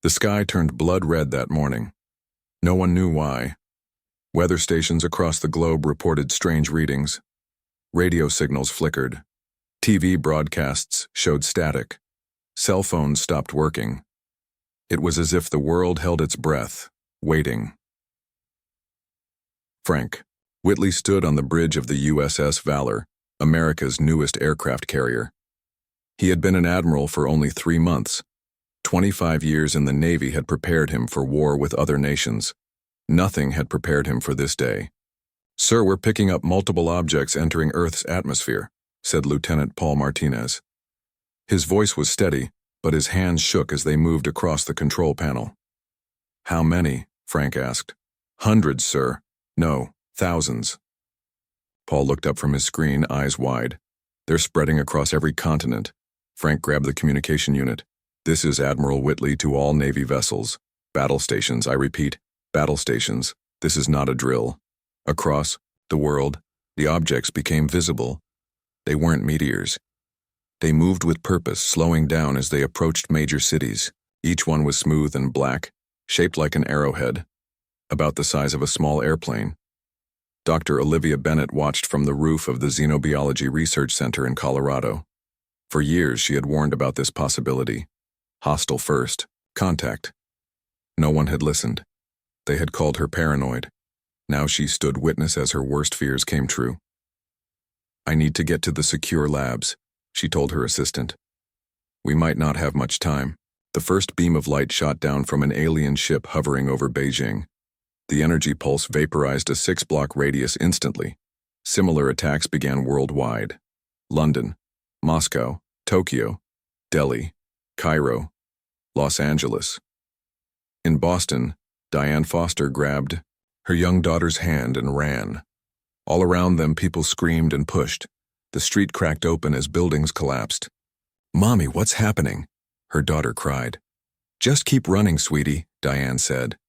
The sky turned blood red that morning. No one knew why. Weather stations across the globe reported strange readings. Radio signals flickered. TV broadcasts showed static. Cell phones stopped working. It was as if the world held its breath, waiting. Frank Whitley stood on the bridge of the USS Valor, America's newest aircraft carrier. He had been an admiral for only 3 months. 25 years in the Navy had prepared him for war with other nations. Nothing had prepared him for this day. "Sir, we're picking up multiple objects entering Earth's atmosphere," said Lieutenant Paul Martinez. His voice was steady, but his hands shook as they moved across the control panel. "How many?" Frank asked. "Hundreds, sir. No, thousands." Paul looked up from his screen, eyes wide. "They're spreading across every continent." Frank grabbed the communication unit. "This is Admiral Whitley to all Navy vessels. Battle stations, I repeat, battle stations. This is not a drill." Across the world, the objects became visible. They weren't meteors. They moved with purpose, slowing down as they approached major cities. Each one was smooth and black, shaped like an arrowhead, about the size of a small airplane. Dr. Olivia Bennett watched from the roof of the Xenobiology Research Center in Colorado. For years, she had warned about this possibility. Hostile first, contact. No one had listened. They had called her paranoid. Now she stood witness as her worst fears came true. "I need to get to the secure labs," she told her assistant. "We might not have much time." The first beam of light shot down from an alien ship hovering over Beijing. The energy pulse vaporized a 6-block radius instantly. Similar attacks began worldwide. London, Moscow, Tokyo, Delhi, Cairo, Los Angeles. In Boston, Diane Foster grabbed her young daughter's hand and ran. All around them, people screamed and pushed. The street cracked open as buildings collapsed. "Mommy, what's happening?" her daughter cried. "Just keep running, sweetie," Diane said.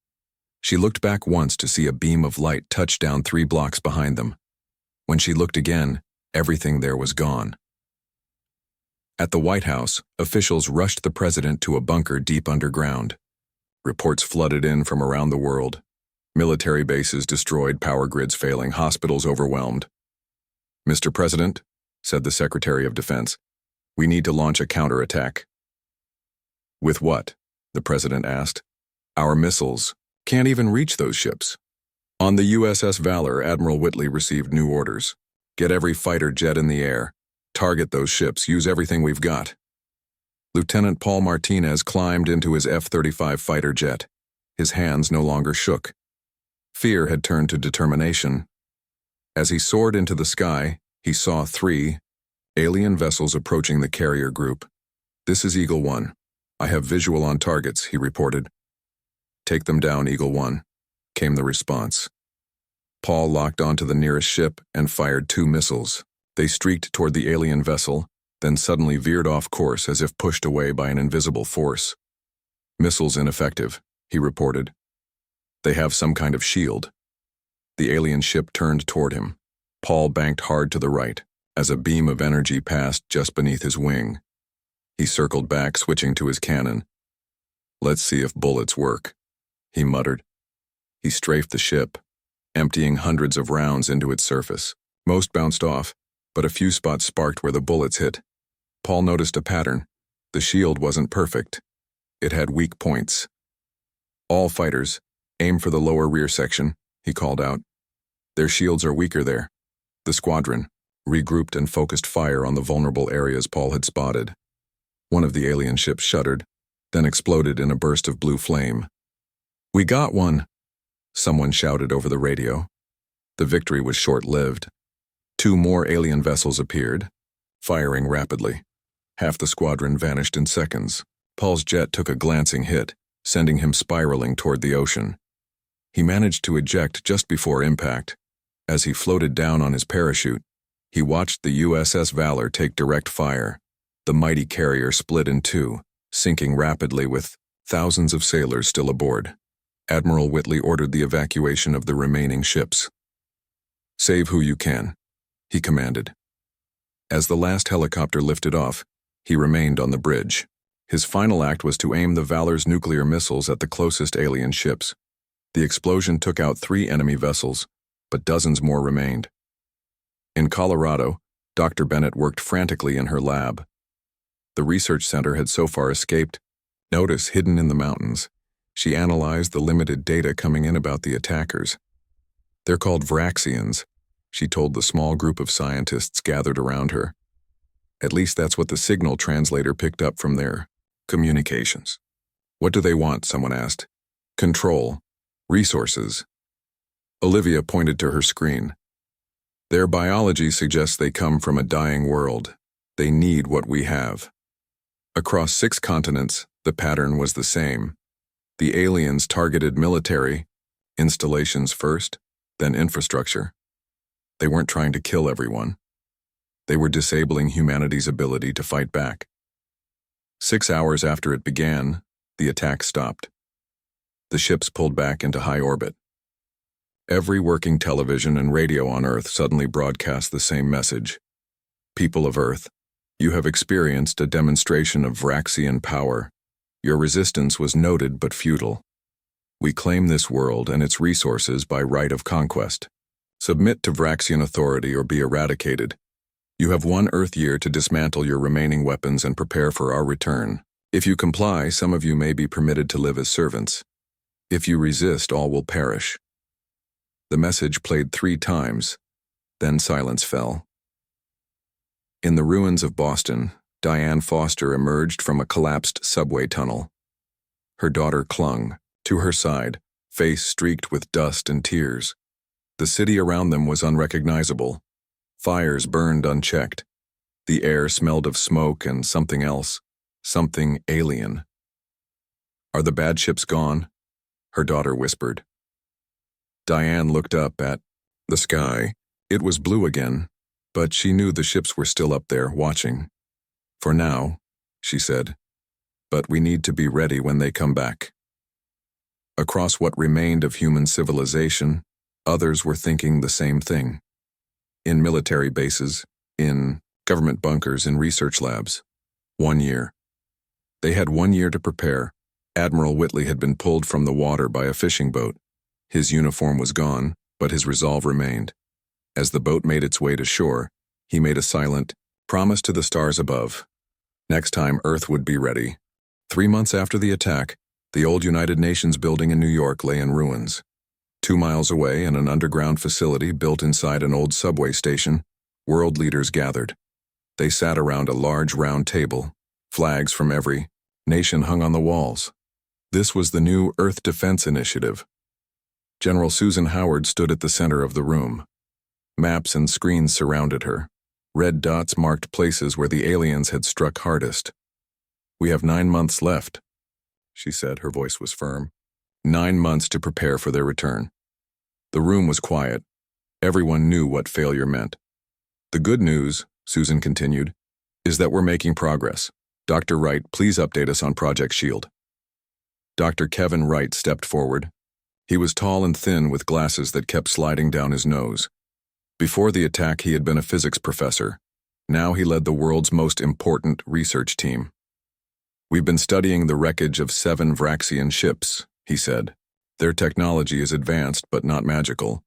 She looked back once to see a beam of light touch down 3 blocks behind them. When she looked again, everything there was gone. At the White House, officials rushed the president to a bunker deep underground. Reports flooded in from around the world. Military bases destroyed, power grids failing, hospitals overwhelmed. "Mr. President," said the Secretary of Defense, "we need to launch a counterattack." "With what?" the president asked. "Our missiles can't even reach those ships." On the USS Valor, Admiral Whitley received new orders. "Get every fighter jet in the air. Target those ships. Use everything we've got." Lieutenant Paul Martinez climbed into his F-35 fighter jet. His hands no longer shook. Fear had turned to determination. As he soared into the sky, he saw 3 alien vessels approaching the carrier group. "This is Eagle 1. I have visual on targets," he reported. "Take them down, Eagle 1, came the response. Paul locked onto the nearest ship and fired 2 missiles. They streaked toward the alien vessel, then suddenly veered off course as if pushed away by an invisible force. "Missiles ineffective," he reported. "They have some kind of shield." The alien ship turned toward him. Paul banked hard to the right, as a beam of energy passed just beneath his wing. He circled back, switching to his cannon. "Let's see if bullets work," he muttered. He strafed the ship, emptying hundreds of rounds into its surface. Most bounced off, but a few spots sparked where the bullets hit. Paul noticed a pattern. The shield wasn't perfect. It had weak points. "All fighters, aim for the lower rear section," he called out. "Their shields are weaker there." The squadron regrouped and focused fire on the vulnerable areas Paul had spotted. One of the alien ships shuddered, then exploded in a burst of blue flame. "We got one!" someone shouted over the radio. The victory was short-lived. 2 more alien vessels appeared, firing rapidly. Half the squadron vanished in seconds. Paul's jet took a glancing hit, sending him spiraling toward the ocean. He managed to eject just before impact. As he floated down on his parachute, he watched the USS Valor take direct fire. The mighty carrier split in 2, sinking rapidly with thousands of sailors still aboard. Admiral Whitley ordered the evacuation of the remaining ships. "Save who you can," he commanded. As the last helicopter lifted off, he remained on the bridge. His final act was to aim the Valor's nuclear missiles at the closest alien ships. The explosion took out 3 enemy vessels, but dozens more remained. In Colorado, Dr. Bennett worked frantically in her lab. The research center had so far escaped notice hidden in the mountains. She analyzed the limited data coming in about the attackers. "They're called Vraxians," she told the small group of scientists gathered around her. "At least that's what the signal translator picked up from their communications." "What do they want?" someone asked. "Control. Resources." Olivia pointed to her screen. "Their biology suggests they come from a dying world. They need what we have." Across 6 continents, the pattern was the same. The aliens targeted military installations first, then infrastructure. They weren't trying to kill everyone. They were disabling humanity's ability to fight back. 6 hours after it began, the attack stopped. The ships pulled back into high orbit. Every working television and radio on Earth suddenly broadcast the same message. "People of Earth, you have experienced a demonstration of Vraxian power. Your resistance was noted but futile. We claim this world and its resources by right of conquest. Submit to Vraxian authority or be eradicated. You have 1 Earth year to dismantle your remaining weapons and prepare for our return. If you comply, some of you may be permitted to live as servants. If you resist, all will perish." The message played 3 times, then silence fell. In the ruins of Boston, Diane Foster emerged from a collapsed subway tunnel. Her daughter clung to her side, face streaked with dust and tears. The city around them was unrecognizable. Fires burned unchecked. The air smelled of smoke and something else, something alien. "Are the bad ships gone?" her daughter whispered. Diane looked up at the sky. It was blue again, but she knew the ships were still up there, watching. "For now," she said, "but we need to be ready when they come back." Across what remained of human civilization, others were thinking the same thing. In military bases, in government bunkers, in research labs. 1 year. They had 1 year to prepare. Admiral Whitley had been pulled from the water by a fishing boat. His uniform was gone, but his resolve remained. As the boat made its way to shore, he made a silent promise to the stars above. Next time, Earth would be ready. 3 months after the attack, the old United Nations building in New York lay in ruins. 2 miles away, in an underground facility built inside an old subway station, world leaders gathered. They sat around a large round table. Flags from every nation hung on the walls. This was the new Earth Defense Initiative. General Susan Howard stood at the center of the room. Maps and screens surrounded her. Red dots marked places where the aliens had struck hardest. "We have 9 months left," she said. Her voice was firm. 9 months to prepare for their return. The room was quiet. Everyone knew what failure meant. "The good news," Susan continued, "is that we're making progress. Dr. Wright, please update us on Project SHIELD." Dr. Kevin Wright stepped forward. He was tall and thin with glasses that kept sliding down his nose. Before the attack, he had been a physics professor. Now he led the world's most important research team. "We've been studying the wreckage of 7 Vraxian ships," he said. "Their technology is advanced but not magical.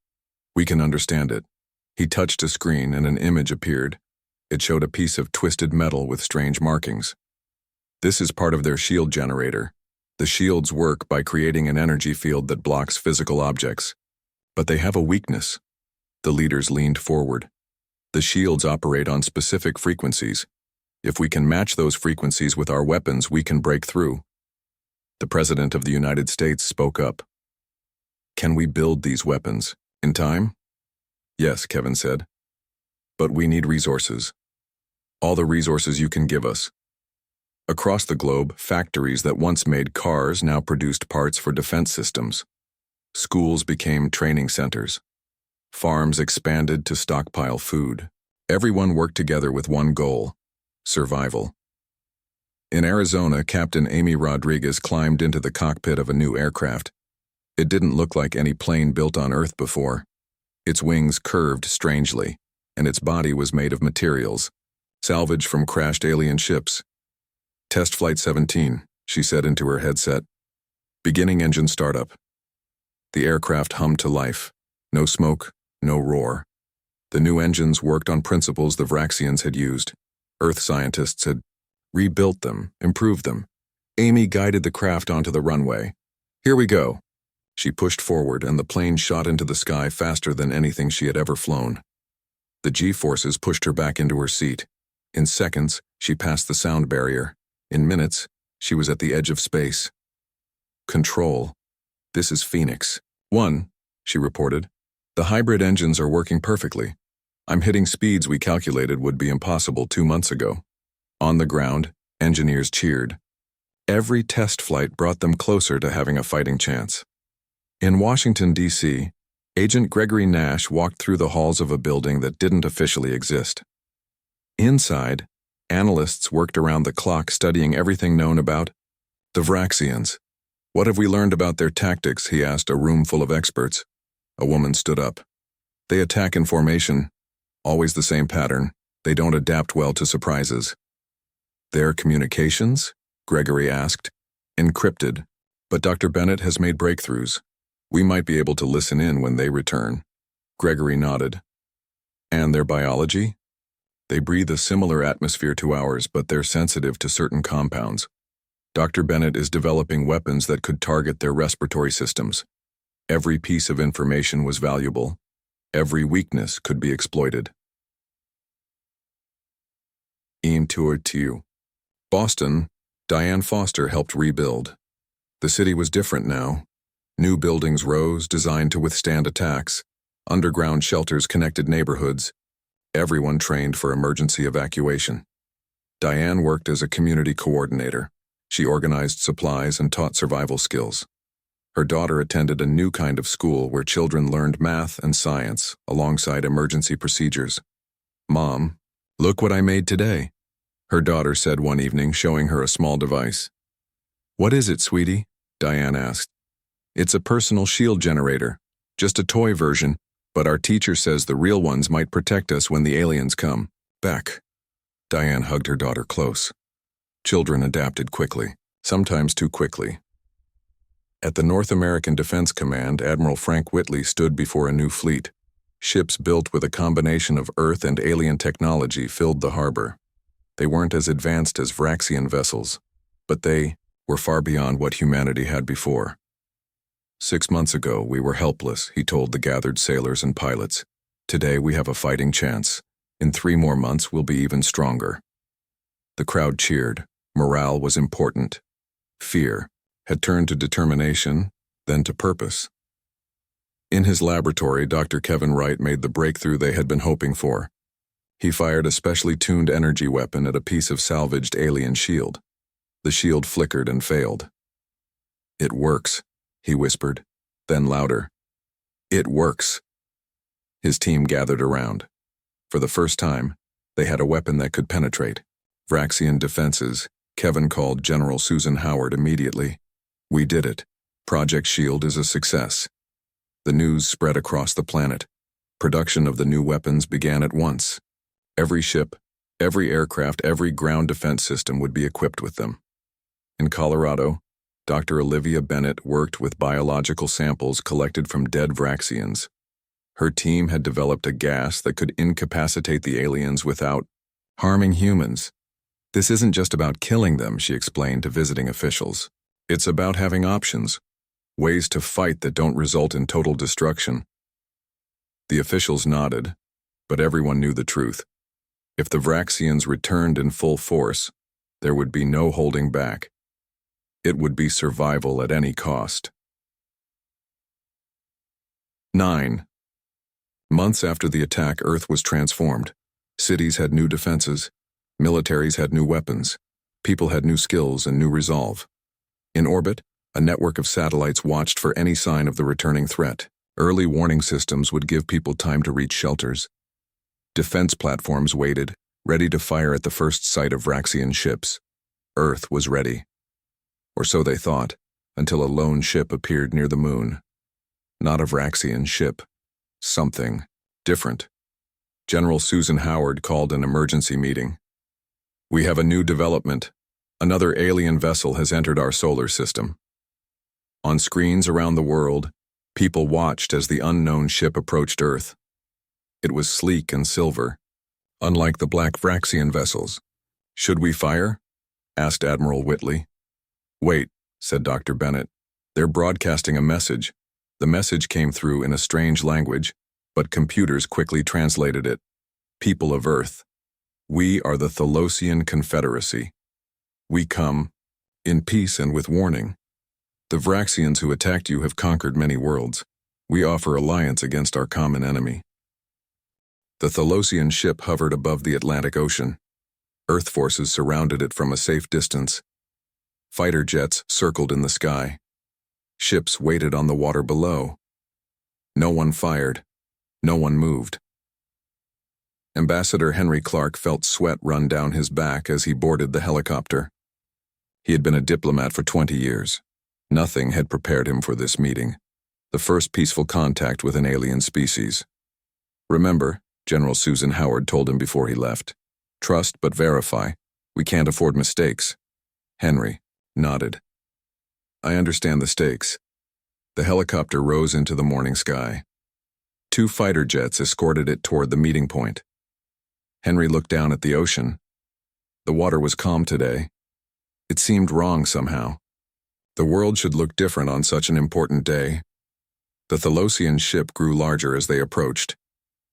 We can understand it." He touched a screen and an image appeared. It showed a piece of twisted metal with strange markings. "This is part of their shield generator. The shields work by creating an energy field that blocks physical objects. But they have a weakness." The leaders leaned forward. "The shields operate on specific frequencies. If we can match those frequencies with our weapons, we can break through." The President of the United States spoke up. "Can we build these weapons in time?" "Yes," Kevin said. "But we need resources. All the resources you can give us." Across the globe, factories that once made cars now produced parts for defense systems. Schools became training centers. Farms expanded to stockpile food. Everyone worked together with one goal: survival. In Arizona, Captain Amy Rodriguez climbed into the cockpit of a new aircraft. It didn't look like any plane built on Earth before. Its wings curved strangely, and its body was made of materials salvaged from crashed alien ships. Test Flight 17, she said into her headset. Beginning engine startup. The aircraft hummed to life. No smoke, no roar. The new engines worked on principles the Vraxians had used. Earth scientists had rebuilt them, improved them. Amy guided the craft onto the runway. Here we go. She pushed forward, and the plane shot into the sky faster than anything she had ever flown. The G-forces pushed her back into her seat. In seconds, she passed the sound barrier. In minutes, she was at the edge of space. Control. This is Phoenix 1, she reported. The hybrid engines are working perfectly. I'm hitting speeds we calculated would be impossible 2 months ago. On the ground, engineers cheered. Every test flight brought them closer to having a fighting chance. In Washington, D.C., Agent Gregory Nash walked through the halls of a building that didn't officially exist. Inside, analysts worked around the clock studying everything known about the Vraxians. What have we learned about their tactics? He asked a room full of experts. A woman stood up. They attack in formation. Always the same pattern. They don't adapt well to surprises. Their communications? Gregory asked. Encrypted. But Dr. Bennett has made breakthroughs. We might be able to listen in when they return. Gregory nodded. And their biology? They breathe a similar atmosphere to ours, but they're sensitive to certain compounds. Dr. Bennett is developing weapons that could target their respiratory systems. Every piece of information was valuable. Every weakness could be exploited. Boston, Diane Foster helped rebuild. The city was different now. New buildings rose, designed to withstand attacks. Underground shelters connected neighborhoods. Everyone trained for emergency evacuation. Diane worked as a community coordinator. She organized supplies and taught survival skills. Her daughter attended a new kind of school where children learned math and science alongside emergency procedures. Mom, look what I made today, her daughter said one evening, showing her a small device. What is it, sweetie? Diane asked. It's a personal shield generator, just a toy version, but our teacher says the real ones might protect us when the aliens come. Back. Diane hugged her daughter close. Children adapted quickly, sometimes too quickly. At the North American Defense Command, Admiral Frank Whitley stood before a new fleet. Ships built with a combination of Earth and alien technology filled the harbor. They weren't as advanced as Vraxian vessels, but they were far beyond what humanity had before. 6 months ago, we were helpless, he told the gathered sailors and pilots. Today, we have a fighting chance. In 3 more months, we'll be even stronger. The crowd cheered. Morale was important. Fear had turned to determination, then to purpose. In his laboratory, Dr. Kevin Wright made the breakthrough they had been hoping for. He fired a specially tuned energy weapon at a piece of salvaged alien shield. The shield flickered and failed. It works, he whispered, then louder. It works. His team gathered around. For the first time, they had a weapon that could penetrate. Vraxian defenses. Kevin called General Susan Howard immediately. We did it. Project SHIELD is a success. The news spread across the planet. Production of the new weapons began at once. Every ship, every aircraft, every ground defense system would be equipped with them. In Colorado, Dr. Olivia Bennett worked with biological samples collected from dead Vraxians. Her team had developed a gas that could incapacitate the aliens without harming humans. This isn't just about killing them, she explained to visiting officials. It's about having options, ways to fight that don't result in total destruction. The officials nodded, but everyone knew the truth. If the Vraxians returned in full force, there would be no holding back. It would be survival at any cost. 9. Months after the attack, Earth was transformed. Cities had new defenses. Militaries had new weapons. People had new skills and new resolve. In orbit, a network of satellites watched for any sign of the returning threat. Early warning systems would give people time to reach shelters. Defense platforms waited, ready to fire at the first sight of Vraxian ships. Earth was ready. Or so they thought, until a lone ship appeared near the moon. Not a Vraxian ship. Something different. General Susan Howard called an emergency meeting. We have a new development. Another alien vessel has entered our solar system. On screens around the world, people watched as the unknown ship approached Earth. It was sleek and silver, unlike the black Vraxian vessels. "Should we fire?" asked Admiral Whitley. "Wait," said Dr. Bennett. "They're broadcasting a message." The message came through in a strange language, but computers quickly translated it. "People of Earth, we are the Thalosian Confederacy. We come in peace and with warning. The Vraxians who attacked you have conquered many worlds. We offer alliance against our common enemy." The Thalosian ship hovered above the Atlantic Ocean. Earth forces surrounded it from a safe distance. Fighter jets circled in the sky. Ships waited on the water below. No one fired. No one moved. Ambassador Henry Clark felt sweat run down his back as he boarded the helicopter. He had been a diplomat for 20 years. Nothing had prepared him for this meeting, the first peaceful contact with an alien species. "Remember," General Susan Howard told him before he left, "trust but verify. We can't afford mistakes." Henry nodded. "I understand the stakes." The helicopter rose into the morning sky. 2 fighter jets escorted it toward the meeting point. Henry looked down at the ocean. The water was calm today. It seemed wrong somehow. The world should look different on such an important day. The Thalosian ship grew larger as they approached.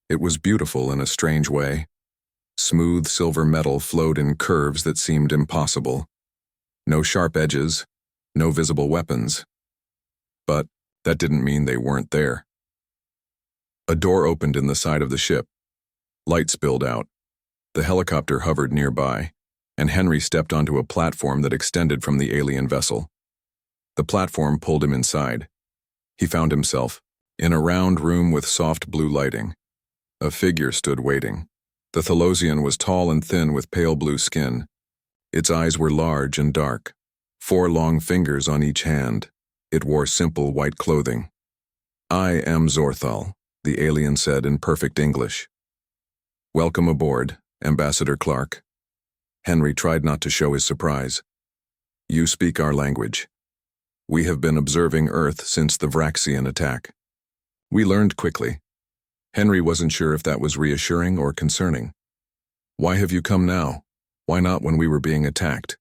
It was beautiful in a strange way. Smooth silver metal flowed in curves that seemed impossible. No sharp edges, no visible weapons. But that didn't mean they weren't there. A door opened in the side of the ship. Light spilled out. The helicopter hovered nearby, and Henry stepped onto a platform that extended from the alien vessel. The platform pulled him inside. He found himself in a round room with soft blue lighting. A figure stood waiting. The Thalosian was tall and thin with pale blue skin. Its eyes were large and dark. 4 long fingers on each hand. It wore simple white clothing. "I am Zorthal," the alien said in perfect English. "Welcome aboard, Ambassador Clark." Henry tried not to show his surprise. "You speak our language. We have been observing Earth since the Vraxian attack." "We learned quickly." Henry wasn't sure if that was reassuring or concerning. "Why have you come now? Why not when we were being attacked?"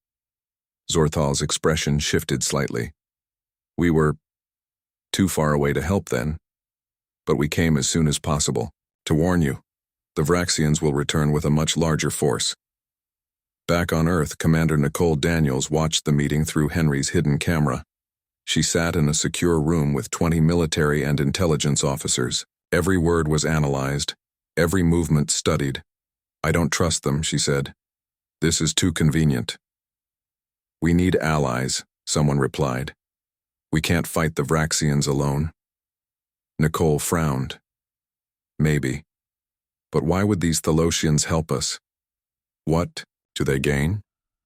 Zorthal's expression shifted slightly. "We were too far away to help then. But we came as soon as possible, to warn you. The Vraxians will return with a much larger force." Back on Earth, Commander Nicole Daniels watched the meeting through Henry's hidden camera. She sat in a secure room with 20 military and intelligence officers. Every word was analyzed, every movement studied. "I don't trust them," she said. "This is too convenient." "We need allies," someone replied. "We can't fight the Vraxians alone." Nicole frowned. "Maybe. But why would these Thalosians help us? What do they gain?"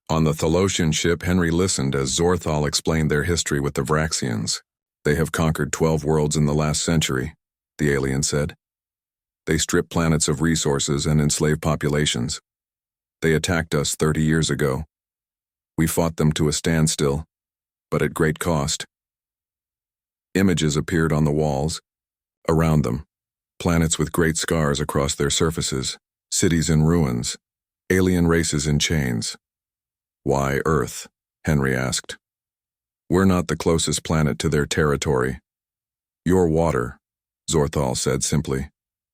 On the Thalosian ship, Henry listened as Zorthal explained their history with the Vraxians. "They have conquered 12 worlds in the last century," the alien said. "They stripped planets of resources and enslaved populations. They attacked us 30 years ago. We fought them to a standstill, but at great cost." Images appeared on the walls. Around them, planets with great scars across their surfaces, cities in ruins, alien races in chains. "Why Earth?" Henry asked. "We're not the closest planet to their territory." "Your water," Zorthal said simply.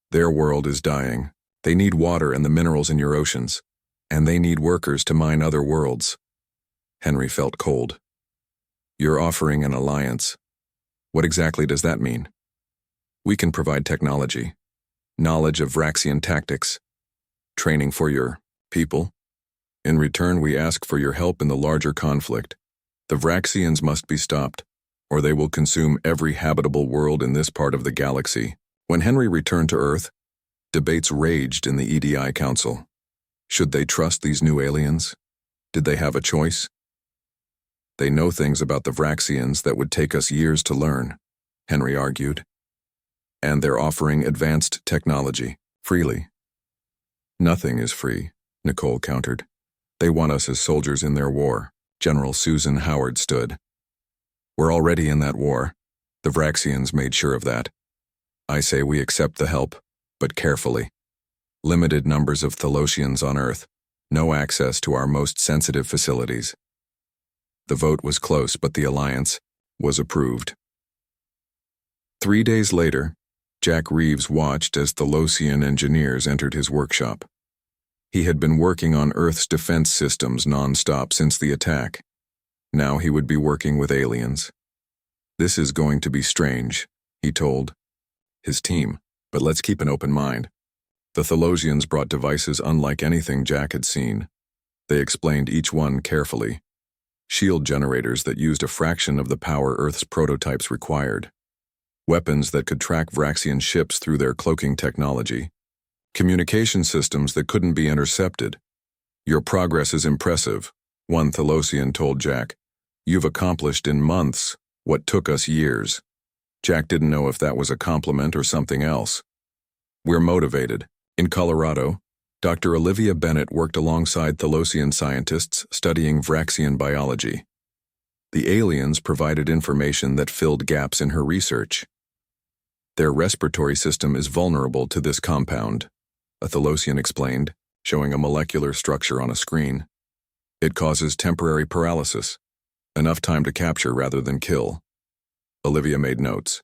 "Their world is dying. They need water and the minerals in your oceans, and they need workers to mine other worlds." Henry felt cold. "You're offering an alliance. What exactly does that mean?" "We can provide technology, knowledge of Vraxian tactics, training for your people. In return, we ask for your help in the larger conflict. The Vraxians must be stopped, or they will consume every habitable world in this part of the galaxy." When Henry returned to Earth, debates raged in the EDI Council. Should they trust these new aliens? Did they have a choice? "They know things about the Vraxians that would take us years to learn," Henry argued. "And they're offering advanced technology, freely." "Nothing is free," Nicole countered. "They want us as soldiers in their war." General Susan Howard stood. We're already in that war. The Vraxians made sure of that. I say we accept the help, but carefully. Limited numbers of Thalosians on Earth, no access to our most sensitive facilities. The vote was close, but the alliance was approved. 3 days later, Jack Reeves watched as Thalosian engineers entered his workshop. He had been working on Earth's defense systems non-stop since the attack. Now he would be working with aliens. This is going to be strange, he told his team, but let's keep an open mind. The Thalosians brought devices unlike anything Jack had seen. They explained each one carefully. Shield generators that used a fraction of the power Earth's prototypes required. Weapons that could track Vraxian ships through their cloaking technology. Communication systems that couldn't be intercepted. Your progress is impressive, one Thalosian told Jack. You've accomplished in months what took us years. Jack didn't know if that was a compliment or something else. We're motivated. In Colorado, Dr. Olivia Bennett worked alongside Thalosian scientists studying Vraxian biology. The aliens provided information that filled gaps in her research. Their respiratory system is vulnerable to this compound, a Thalosian explained, showing a molecular structure on a screen. It causes temporary paralysis, enough time to capture rather than kill. Olivia made notes.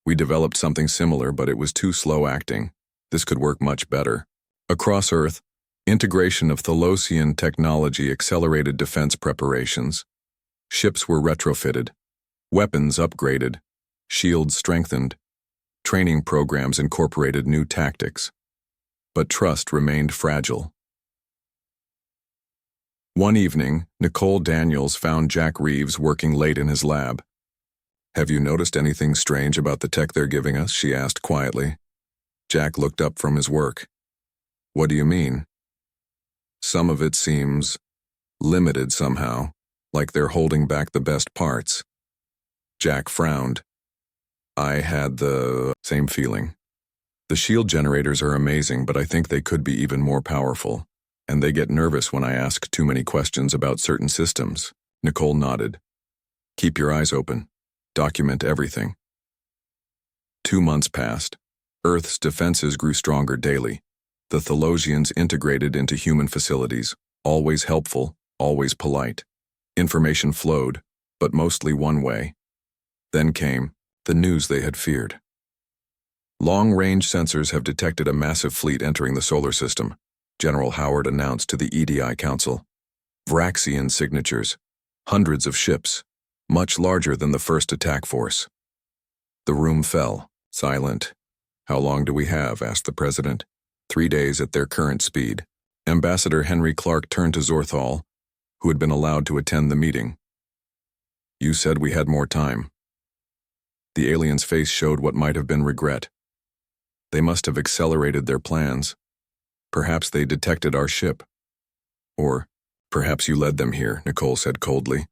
We developed something similar, but it was too slow acting. This could work much better. Across Earth, integration of Thalosian technology accelerated defense preparations. Ships were retrofitted, weapons upgraded, shields strengthened, training programs incorporated new tactics. But trust remained fragile. One evening, Nicole Daniels found Jack Reeves working late in his lab. Have you noticed anything strange about the tech they're giving us? She asked quietly. Jack looked up from his work. What do you mean? Some of it seems limited somehow, like they're holding back the best parts. Jack frowned. I had the same feeling. The shield generators are amazing, but I think they could be even more powerful, and they get nervous when I ask too many questions about certain systems. Nicole nodded. Keep your eyes open. Document everything. 2 months passed. Earth's defenses grew stronger daily. The Thalosians integrated into human facilities, always helpful, always polite. Information flowed, but mostly one way. Then came the news they had feared. Long-range sensors have detected a massive fleet entering the solar system, General Howard announced to the EDI Council. Vraxian signatures, hundreds of ships, much larger than the first attack force. The room fell, silent. How long do we have? Asked the president. 3 days at their current speed. Ambassador Henry Clark turned to Zorthal, who had been allowed to attend the meeting. You said we had more time. The alien's face showed what might have been regret. They must have accelerated their plans. Perhaps they detected our ship. Or, perhaps you led them here, Nicole said coldly.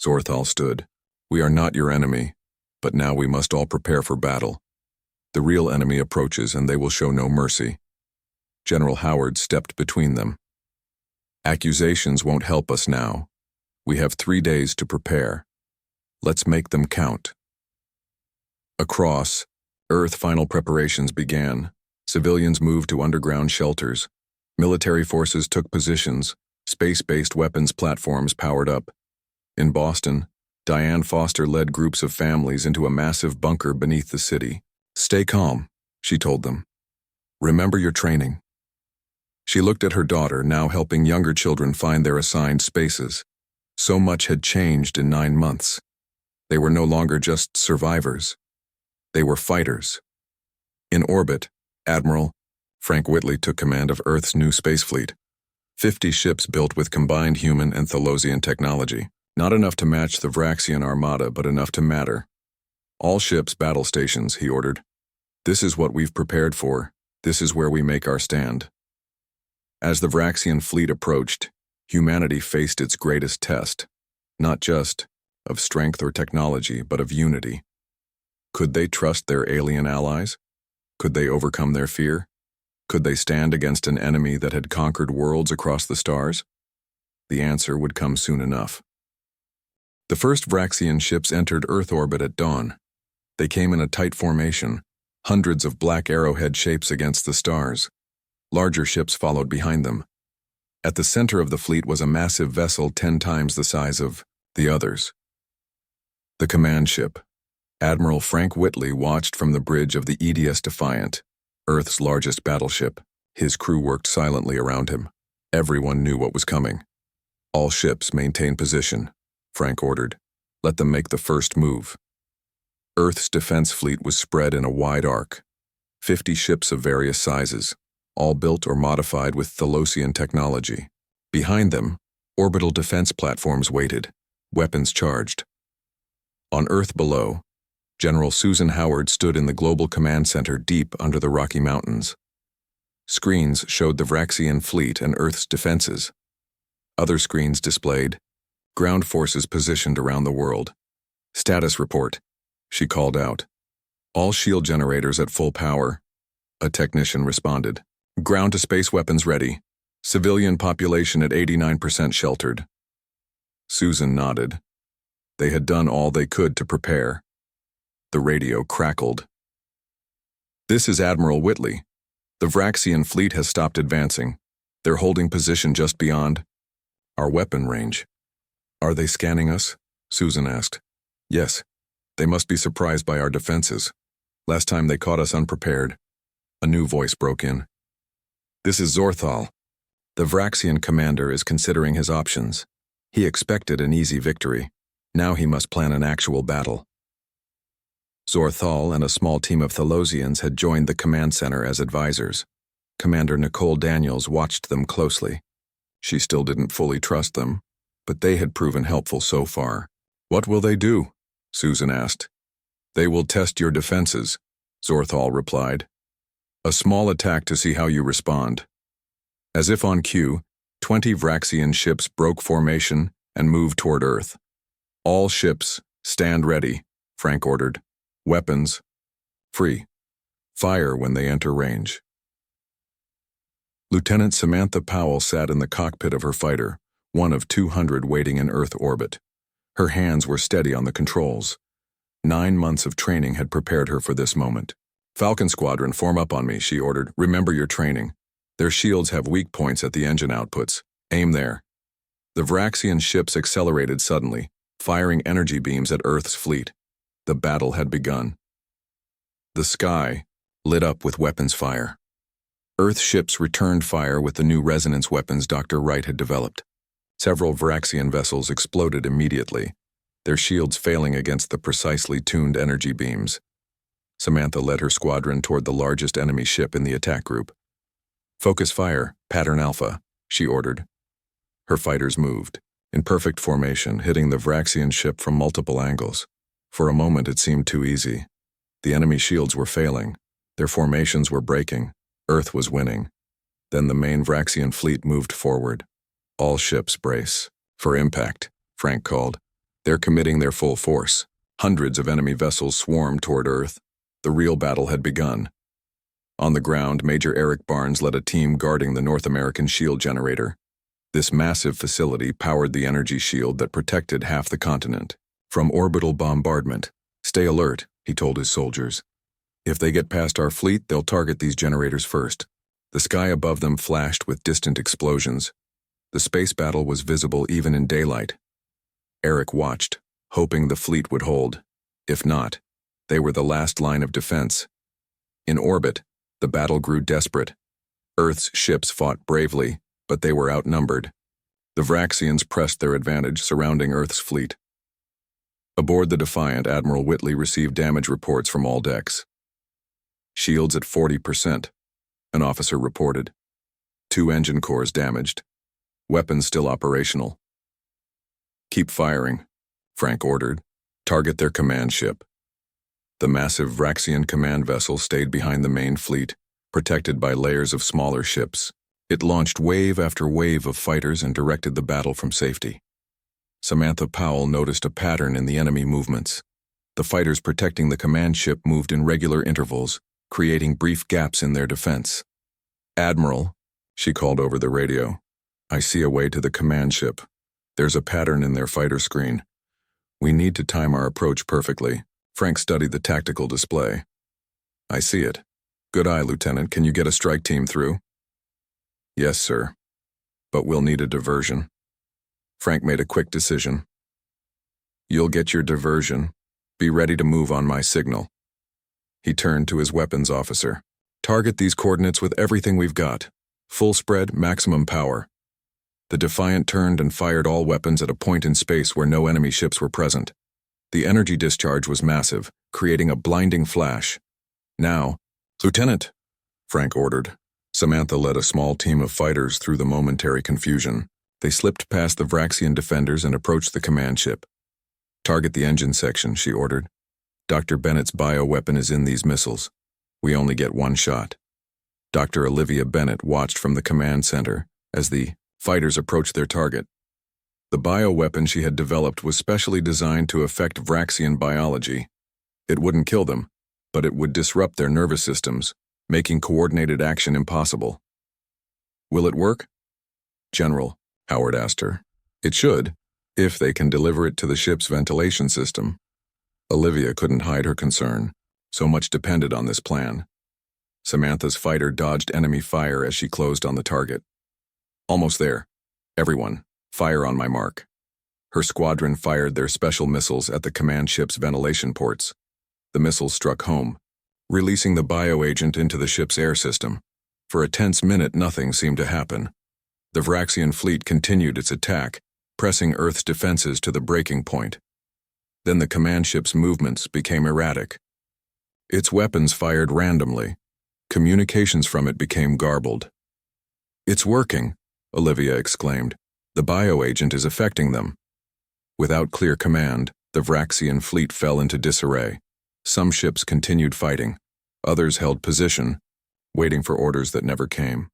Zorthal stood. We are not your enemy, but now we must all prepare for battle. The real enemy approaches, and they will show no mercy. General Howard stepped between them. Accusations won't help us now. We have 3 days to prepare. Let's make them count. Across Earth, final preparations began. Civilians moved to underground shelters. Military forces took positions. Space-based weapons platforms powered up. In Boston, Diane Foster led groups of families into a massive bunker beneath the city. Stay calm, she told them. Remember your training. She looked at her daughter, now helping younger children find their assigned spaces. So much had changed in 9 months. They were no longer just survivors. They were fighters. In orbit, Admiral Frank Whitley took command of Earth's new space fleet. 50 ships built with combined human and Thalosian technology. Not enough to match the Vraxian armada, but enough to matter. All ships battle stations, he ordered. This is what we've prepared for. This is where we make our stand. As the Vraxian fleet approached, humanity faced its greatest test, not just of strength or technology, but of unity. Could they trust their alien allies? Could they overcome their fear? Could they stand against an enemy that had conquered worlds across the stars? The answer would come soon enough. The first Vraxian ships entered Earth orbit at dawn. They came in a tight formation, hundreds of black arrowhead shapes against the stars. Larger ships followed behind them. At the center of the fleet was a massive vessel 10 times the size of the others. The command ship. Admiral Frank Whitley watched from the bridge of the EDS Defiant, Earth's largest battleship. His crew worked silently around him. Everyone knew what was coming. All ships maintain position, Frank ordered. Let them make the first move. Earth's defense fleet was spread in a wide arc. 50 ships of various sizes, all built or modified with Thalosian technology. Behind them, orbital defense platforms waited, weapons charged. On Earth below, General Susan Howard stood in the Global Command Center deep under the Rocky Mountains. Screens showed the Vraxian fleet and Earth's defenses. Other screens displayed ground forces positioned around the world. Status report, she called out. All shield generators at full power. A technician responded. Ground-to-space weapons ready. Civilian population at 89% sheltered. Susan nodded. They had done all they could to prepare. The radio crackled. This is Admiral Whitley. The Vraxian fleet has stopped advancing. They're holding position just beyond our weapon range. Are they scanning us? Susan asked. Yes. They must be surprised by our defenses. Last time they caught us unprepared. A new voice broke in. This is Zorthal. The Vraxian commander is considering his options. He expected an easy victory. Now he must plan an actual battle. Zorthal and a small team of Thalosians had joined the command center as advisors. Commander Nicole Daniels watched them closely. She still didn't fully trust them, but they had proven helpful so far. What will they do? Susan asked. They will test your defenses, Zorthal replied. A small attack to see how you respond. As if on cue, 20 Vraxian ships broke formation and moved toward Earth. All ships, stand ready, Frank ordered. Weapons, free. Fire when they enter range. Lieutenant Samantha Powell sat in the cockpit of her fighter, one of 200 waiting in Earth orbit. Her hands were steady on the controls. 9 months of training had prepared her for this moment. Falcon Squadron, form up on me, she ordered. Remember your training. Their shields have weak points at the engine outputs. Aim there. The Vraxian ships accelerated suddenly, firing energy beams at Earth's fleet. The battle had begun. The sky lit up with weapons fire. Earth ships returned fire with the new resonance weapons Dr. Wright had developed. Several Vraxian vessels exploded immediately, their shields failing against the precisely tuned energy beams. Samantha led her squadron toward the largest enemy ship in the attack group. Focus fire, pattern alpha, she ordered. Her fighters moved, in perfect formation, hitting the Vraxian ship from multiple angles. For a moment it seemed too easy. The enemy shields were failing, their formations were breaking. Earth was winning. Then the main Vraxian fleet moved forward. All ships brace. For impact, Frank called. They're committing their full force. Hundreds of enemy vessels swarmed toward Earth. The real battle had begun. On the ground, Major Eric Barnes led a team guarding the North American shield generator. This massive facility powered the energy shield that protected half the continent from orbital bombardment. Stay alert, he told his soldiers. If they get past our fleet, they'll target these generators first. The sky above them flashed with distant explosions. The space battle was visible even in daylight. Eric watched, hoping the fleet would hold. If not, they were the last line of defense. In orbit, the battle grew desperate. Earth's ships fought bravely, but they were outnumbered. The Vraxians pressed their advantage, surrounding Earth's fleet. Aboard the Defiant, Admiral Whitley received damage reports from all decks. Shields at 40%, an officer reported. 2 engine cores damaged. Weapons still operational. Keep firing, Frank ordered. Target their command ship. The massive Vraxian command vessel stayed behind the main fleet, protected by layers of smaller ships. It launched wave after wave of fighters and directed the battle from safety. Samantha Powell noticed a pattern in the enemy movements. The fighters protecting the command ship moved in regular intervals, creating brief gaps in their defense. Admiral, she called over the radio, I see a way to the command ship. There's a pattern in their fighter screen. We need to time our approach perfectly. Frank studied the tactical display. I see it. Good eye, Lieutenant. Can you get a strike team through? Yes, sir. But we'll need a diversion. Frank made a quick decision. You'll get your diversion. Be ready to move on my signal. He turned to his weapons officer. Target these coordinates with everything we've got. Full spread, maximum power. The Defiant turned and fired all weapons at a point in space where no enemy ships were present. The energy discharge was massive, creating a blinding flash. Now, Lieutenant, Frank ordered. Samantha led a small team of fighters through the momentary confusion. They slipped past the Vraxian defenders and approached the command ship. Target the engine section, she ordered. Dr. Bennett's bioweapon is in these missiles. We only get one shot. Dr. Olivia Bennett watched from the command center as the fighters approached their target. The bioweapon she had developed was specially designed to affect Vraxian biology. It wouldn't kill them, but it would disrupt their nervous systems, making coordinated action impossible. Will it work? General, Howard asked her. It should, if they can deliver it to the ship's ventilation system. Olivia couldn't hide her concern. So much depended on this plan. Samantha's fighter dodged enemy fire as she closed on the target. Almost there. Everyone, fire on my mark. Her squadron fired their special missiles at the command ship's ventilation ports. The missiles struck home, releasing the bioagent into the ship's air system. For a tense minute, nothing seemed to happen. The Vraxian fleet continued its attack, pressing Earth's defenses to the breaking point. Then the command ship's movements became erratic. Its weapons fired randomly. Communications from it became garbled. It's working, Olivia exclaimed. The bioagent is affecting them. Without clear command, the Vraxian fleet fell into disarray. Some ships continued fighting. Others held position, waiting for orders that never came.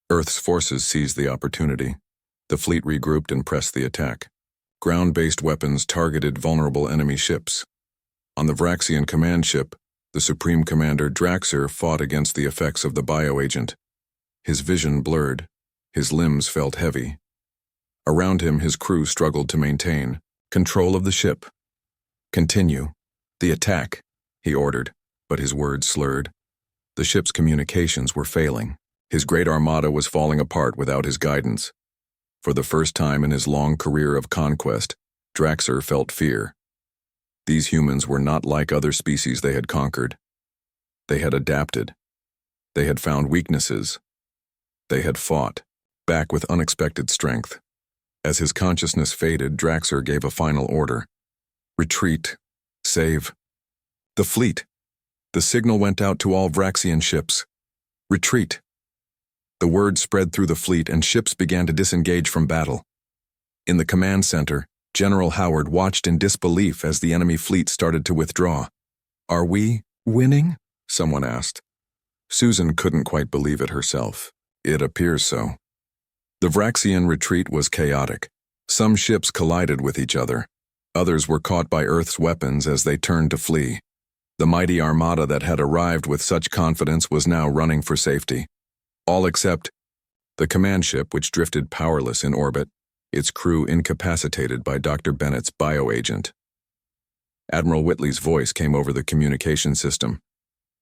Earth's forces seized the opportunity. The fleet regrouped and pressed the attack. Ground-based weapons targeted vulnerable enemy ships. On the Vraxian command ship, the Supreme Commander Draxer fought against the effects of the bioagent. His vision blurred. His limbs felt heavy. Around him, his crew struggled to maintain control of the ship. Continue. The attack, he ordered, but his words slurred. The ship's communications were failing. His great armada was falling apart without his guidance. For the first time in his long career of conquest, Draxer felt fear. These humans were not like other species they had conquered. They had adapted. They had found weaknesses. They had fought, back with unexpected strength. As his consciousness faded, Draxer gave a final order. Retreat. Save. The fleet. The signal went out to all Vraxian ships. Retreat. The word spread through the fleet and ships began to disengage from battle. In the command center, General Howard watched in disbelief as the enemy fleet started to withdraw. Are we winning? Someone asked. Susan couldn't quite believe it herself. It appears so. The Vraxian retreat was chaotic. Some ships collided with each other. Others were caught by Earth's weapons as they turned to flee. The mighty armada that had arrived with such confidence was now running for safety. All except the command ship, which drifted powerless in orbit, its crew incapacitated by Dr. Bennett's bioagent. Admiral Whitley's voice came over the communication system.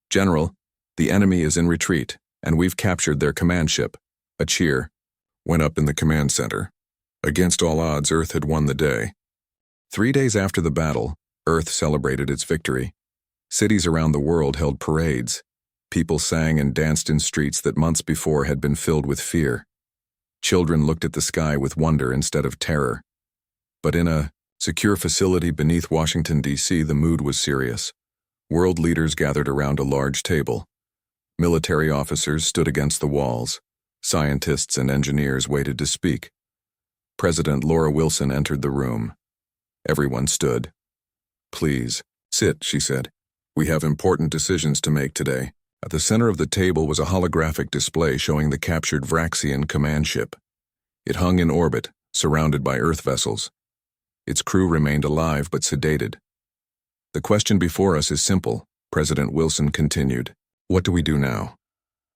General, the enemy is in retreat, and we've captured their command ship. A cheer went up in the command center. Against all odds, Earth had won the day. 3 days after the battle, Earth celebrated its victory. Cities around the world held parades. People sang and danced in streets that months before had been filled with fear. Children looked at the sky with wonder instead of terror. But in a secure facility beneath Washington, D.C., the mood was serious. World leaders gathered around a large table. Military officers stood against the walls. Scientists and engineers waited to speak. President Laura Wilson entered the room. Everyone stood. Please, sit, she said. We have important decisions to make today. At the center of the table was a holographic display showing the captured Vraxian command ship. It hung in orbit, surrounded by Earth vessels. Its crew remained alive but sedated. The question before us is simple, President Wilson continued. What do we do now?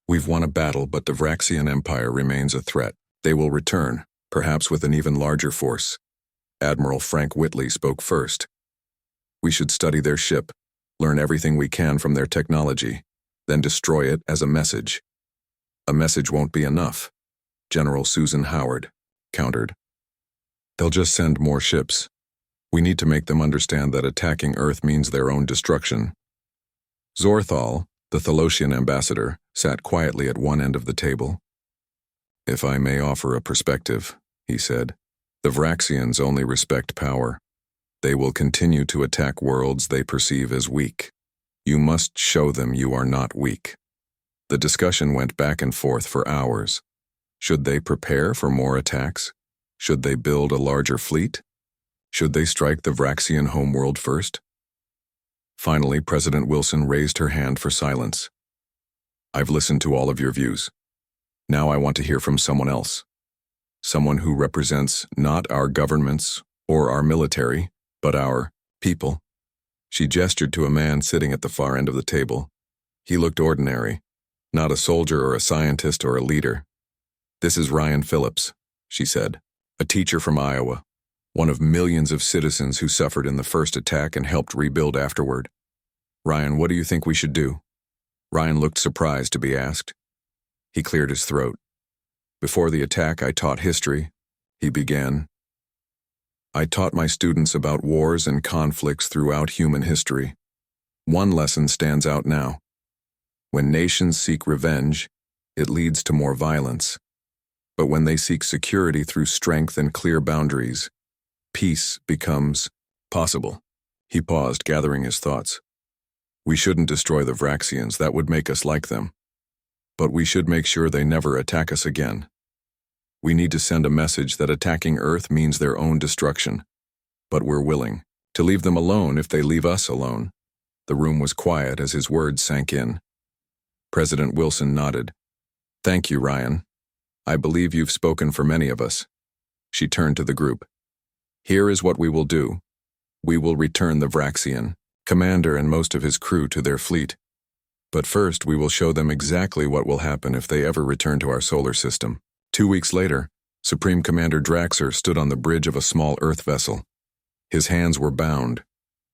We've won a battle, but the Vraxian Empire remains a threat. They will return, perhaps with an even larger force. Admiral Frank Whitley spoke first. We should study their ship, learn everything we can from their technology, then destroy it as a message. A message won't be enough, General Susan Howard countered. They'll just send more ships. We need to make them understand that attacking Earth means their own destruction. Zorthal, the Thalosian ambassador, sat quietly at one end of the table. If I may offer a perspective, he said, the Vraxians only respect power. They will continue to attack worlds they perceive as weak. You must show them you are not weak. The discussion went back and forth for hours. Should they prepare for more attacks? Should they build a larger fleet? Should they strike the Vraxian homeworld first? Finally, President Wilson raised her hand for silence. I've listened to all of your views. Now I want to hear from someone else. Someone who represents not our governments or our military, but our people. She gestured to a man sitting at the far end of the table. He looked ordinary, not a soldier or a scientist or a leader. This is Ryan Phillips, she said, a teacher from Iowa, one of millions of citizens who suffered in the first attack and helped rebuild afterward. Ryan, what do you think we should do? Ryan looked surprised to be asked. He cleared his throat. Before the attack, I taught history, he began. I taught my students about wars and conflicts throughout human history. One lesson stands out now. When nations seek revenge, it leads to more violence. But when they seek security through strength and clear boundaries, peace becomes possible. He paused, gathering his thoughts. We shouldn't destroy the Vraxians, that would make us like them. But we should make sure they never attack us again. We need to send a message that attacking Earth means their own destruction. But we're willing to leave them alone if they leave us alone. The room was quiet as his words sank in. President Wilson nodded. Thank you, Ryan. I believe you've spoken for many of us. She turned to the group. Here is what we will do. We will return the Vraxian commander and most of his crew to their fleet. But first, we will show them exactly what will happen if they ever return to our solar system. 2 weeks later, Supreme Commander Draxer stood on the bridge of a small Earth vessel. His hands were bound.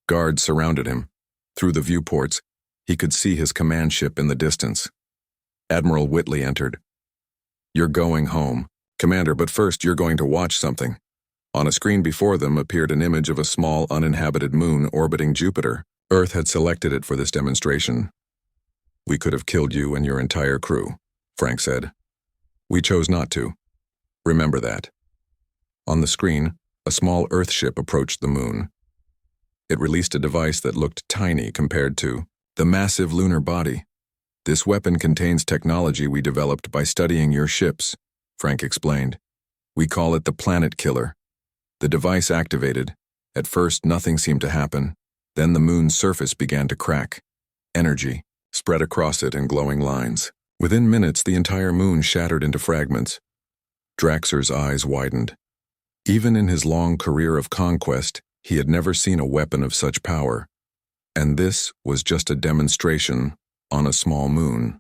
Guards surrounded him. Through the viewports, he could see his command ship in the distance. Admiral Whitley entered. You're going home, Commander, but first you're going to watch something. On a screen before them appeared an image of a small uninhabited moon orbiting Jupiter. Earth had selected it for this demonstration. We could have killed you and your entire crew, Frank said. We chose not to. Remember that. On the screen, a small Earth ship approached the moon. It released a device that looked tiny compared to the massive lunar body. This weapon contains technology we developed by studying your ships, Frank explained. We call it the Planet Killer. The device activated. At first, nothing seemed to happen. Then the moon's surface began to crack. Energy spread across it in glowing lines. Within minutes, the entire moon shattered into fragments. Draxer's eyes widened. Even in his long career of conquest, he had never seen a weapon of such power. And this was just a demonstration on a small moon.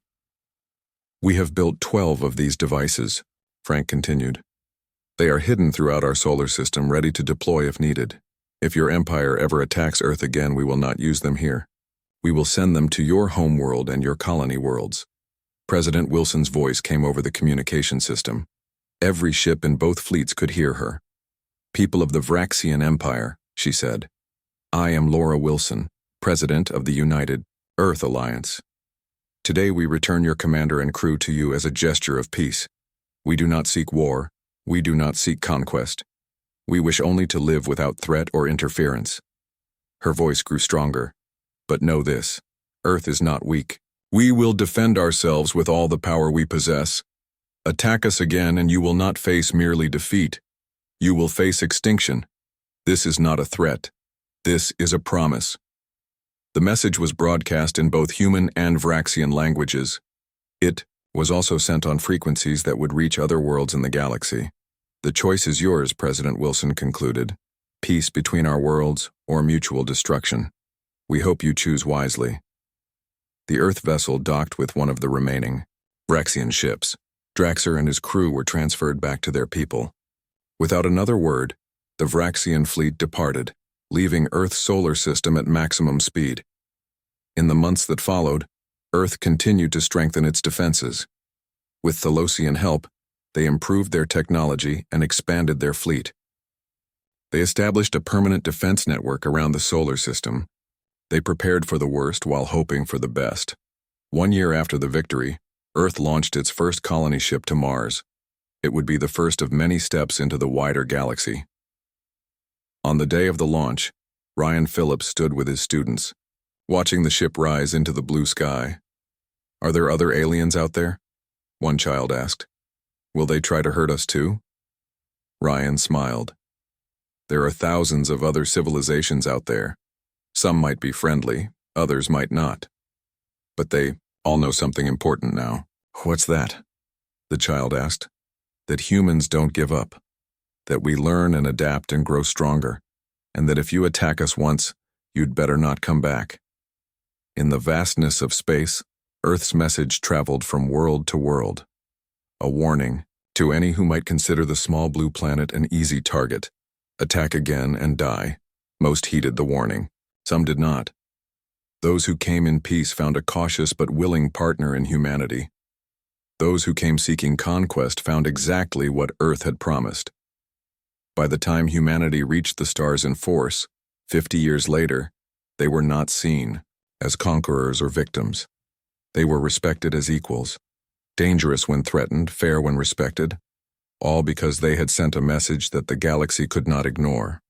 We have built 12 of these devices, Frank continued. They are hidden throughout our solar system, ready to deploy if needed. If your empire ever attacks Earth again, we will not use them here. We will send them to your homeworld and your colony worlds. President Wilson's voice came over the communication system. Every ship in both fleets could hear her. People of the Vraxian Empire, she said. I am Laura Wilson, President of the United Earth Alliance. Today we return your commander and crew to you as a gesture of peace. We do not seek war. We do not seek conquest. We wish only to live without threat or interference. Her voice grew stronger. But know this, Earth is not weak. We will defend ourselves with all the power we possess. Attack us again and you will not face merely defeat. You will face extinction. This is not a threat. This is a promise. The message was broadcast in both human and Vraxian languages. It was also sent on frequencies that would reach other worlds in the galaxy. The choice is yours, President Wilson concluded. Peace between our worlds or mutual destruction. We hope you choose wisely. The Earth vessel docked with one of the remaining Vraxian ships. Draxer and his crew were transferred back to their people. Without another word, the Vraxian fleet departed, leaving Earth's solar system at maximum speed. In the months that followed, Earth continued to strengthen its defenses. With Thalosian help, they improved their technology and expanded their fleet. They established a permanent defense network around the solar system. They prepared for the worst while hoping for the best. 1 year after the victory, Earth launched its first colony ship to Mars. It would be the first of many steps into the wider galaxy. On the day of the launch, Ryan Phillips stood with his students, watching the ship rise into the blue sky. "Are there other aliens out there?" one child asked. "Will they try to hurt us too?" Ryan smiled. "There are thousands of other civilizations out there. Some might be friendly, others might not. But they all know something important now." "What's that?" the child asked. "That humans don't give up. That we learn and adapt and grow stronger. And that if you attack us once, you'd better not come back." In the vastness of space, Earth's message traveled from world to world. A warning to any who might consider the small blue planet an easy target. Attack again and die. Most heeded the warning. Some did not. Those who came in peace found a cautious but willing partner in humanity. Those who came seeking conquest found exactly what Earth had promised. By the time humanity reached the stars in force, 50 years later, they were not seen as conquerors or victims. They were respected as equals, dangerous when threatened, fair when respected, all because they had sent a message that the galaxy could not ignore.